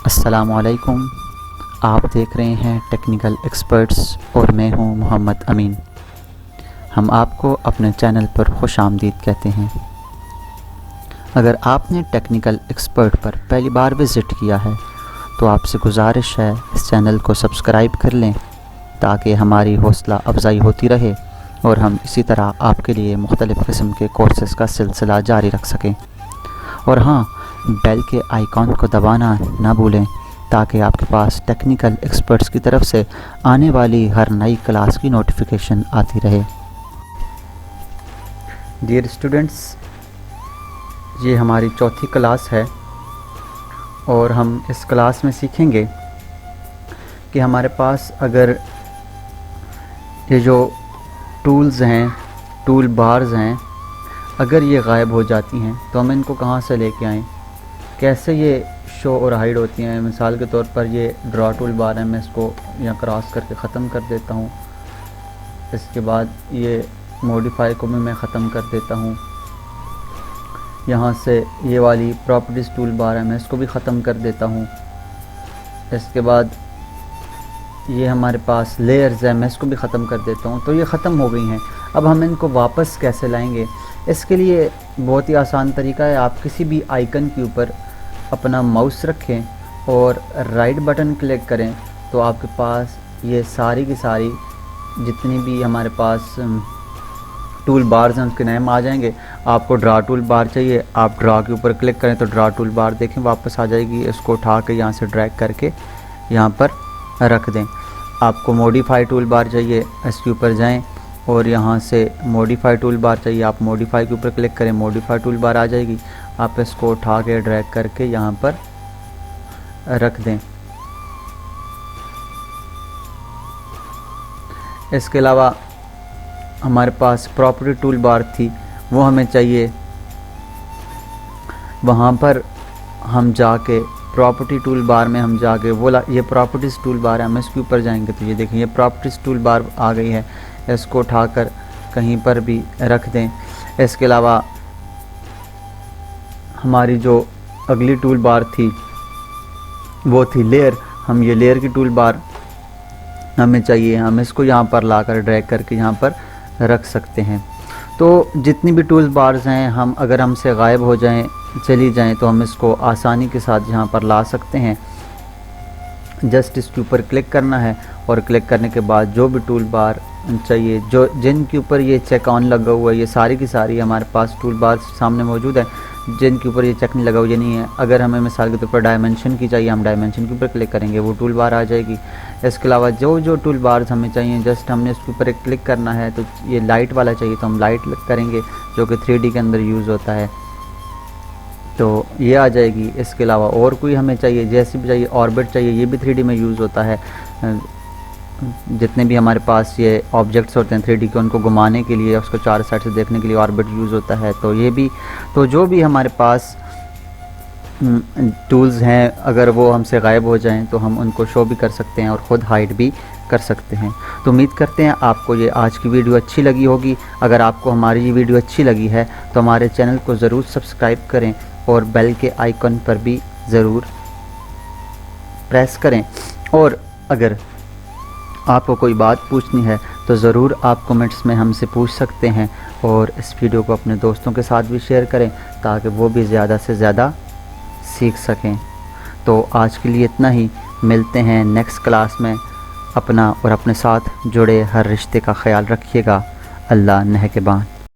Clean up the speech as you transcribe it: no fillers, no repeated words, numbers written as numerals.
अस्सलामुअलैकुम। आप देख रहे हैं टेक्निकल एक्सपर्ट्स और मैं हूं मोहम्मद अमीन। हम आपको अपने चैनल पर खुश आमदीद कहते हैं। अगर आपने टेक्निकल एक्सपर्ट पर पहली बार विज़िट किया है तो आपसे गुजारिश है इस चैनल को सब्सक्राइब कर लें ताकि हमारी हौसला अफजाई होती रहे और हम इसी तरह आपके लिए मुख्तलिफ़ किस्म के कोर्सेज़ का सिलसिला जारी रख सकें। और हाँ, बेल के आइकॉन को दबाना ना भूलें ताकि आपके पास टेक्निकल एक्सपर्ट्स की तरफ से आने वाली हर नई क्लास की नोटिफिकेशन आती रहे। डियर स्टूडेंट्स, ये हमारी चौथी क्लास है और हम इस क्लास में सीखेंगे कि हमारे पास अगर ये जो टूल्स हैं, टूल बार्स हैं, अगर ये गायब हो जाती हैं तो हम इनको कहाँ से लेके आएँ, कैसे ये शो और हाइड होती हैं। मिसाल के तौर पर ये ड्रॉ टूल बार है, मैं इसको यहाँ क्रॉस करके ख़त्म कर देता हूँ। इसके बाद ये मॉडिफाई को भी मैं ख़त्म कर देता हूँ। यहाँ से ये वाली प्रॉपर्टीज़ टूल बार है, मैं इसको भी ख़त्म कर देता हूँ। इसके बाद ये हमारे पास लेयर्स है, मैं इसको भी ख़त्म कर देता हूँ। तो ये ख़त्म हो गई हैं। अब हम इनको वापस कैसे लाएंगे? इसके लिए बहुत ही आसान तरीका है। आप किसी भी आइकन के ऊपर अपना माउस रखें और राइट बटन क्लिक करें तो आपके पास ये सारी की सारी जितनी भी हमारे पास टूल बार्स हैं उसके नाम आ जाएंगे। आपको ड्रा टूल बार चाहिए, आप ड्रा के ऊपर क्लिक करें तो ड्रा टूल बार देखें वापस आ जाएगी। इसको उठा के यहाँ से ड्रैग करके यहाँ पर रख दें। आपको मॉडिफाई टूल बार चाहिए, इसके ऊपर जाएं और यहाँ से मॉडिफाई टूल बार चाहिए, आप मॉडिफाई के ऊपर क्लिक करें, मॉडिफाई टूल बार आ जाएगी। आप इसको उठा के ड्रैग करके यहाँ पर रख दें। इसके अलावा हमारे पास प्रॉपर्टी टूल बार थी, वो हमें चाहिए। वहाँ पर हम जाके प्रॉपर्टी टूल बार में हम जाके वो ये प्रॉपर्टीज़ टूल बार है, हम इसके ऊपर जाएंगे तो ये देखें ये प्रॉपर्टीज़ टूल बार आ गई है। इसको उठाकर कहीं पर भी रख दें। इसके अलावा हमारी जो अगली टूल बार थी वो थी लेयर। हम ये लेयर की टूल बार हमें चाहिए, हम इसको यहाँ पर लाकर ड्रैग करके यहाँ पर रख सकते हैं। तो जितनी भी टूल बार्स हैं हम अगर हमसे गायब हो जाएं, चली जाएं तो हम इसको आसानी के साथ यहाँ पर ला सकते हैं। जस्ट इसके ऊपर क्लिक करना है और क्लिक करने के बाद जो भी टूल बार चाहिए, जो जिनके ऊपर ये चेक ऑन लगा हुआ है, ये सारी की सारी हमारे पास टूल बार सामने मौजूद है। जिनके ऊपर ये चेक नहीं लगा हुआ ये नहीं है, अगर हमें मिसाल के तौर पर डायमेंशन की चाहिए, हम डायमेंशन के ऊपर क्लिक करेंगे वो टूल बार आ जाएगी। इसके अलावा जो टूल बार्स हमें चाहिए जस्ट हमने इसके ऊपर एक क्लिक करना है। तो ये लाइट वाला चाहिए तो हम लाइट करेंगे जो कि 3D के अंदर यूज़ होता है, तो ये आ जाएगी। इसके अलावा और कोई हमें चाहिए, जैसे भी चाहिए, ऑर्बिट चाहिए, ये भी 3D में यूज़ होता है। जितने भी हमारे पास ये ऑब्जेक्ट्स होते हैं 3D के, उनको घुमाने के लिए, उसको चार साइड से देखने के लिए ऑर्बिट यूज़ होता है। तो ये भी, तो जो भी हमारे पास टूल्स हैं अगर वो हमसे गायब हो जाएं तो हम उनको शो भी कर सकते हैं और ख़ुद हाइड भी कर सकते हैं। तो उम्मीद करते हैं आपको ये आज की वीडियो अच्छी लगी होगी। अगर आपको हमारी ये वीडियो अच्छी लगी है तो हमारे चैनल को ज़रूर सब्सक्राइब करें और बेल के आइकन पर भी ज़रूर प्रेस करें। और अगर आपको कोई बात पूछनी है तो ज़रूर आप कमेंट्स में हमसे पूछ सकते हैं और इस वीडियो को अपने दोस्तों के साथ भी शेयर करें ताकि वो भी ज़्यादा से ज़्यादा सीख सकें। तो आज के लिए इतना ही, मिलते हैं नेक्स्ट क्लास में। अपना और अपने साथ जुड़े हर रिश्ते का ख्याल रखिएगा। अल्लाह नेहबान।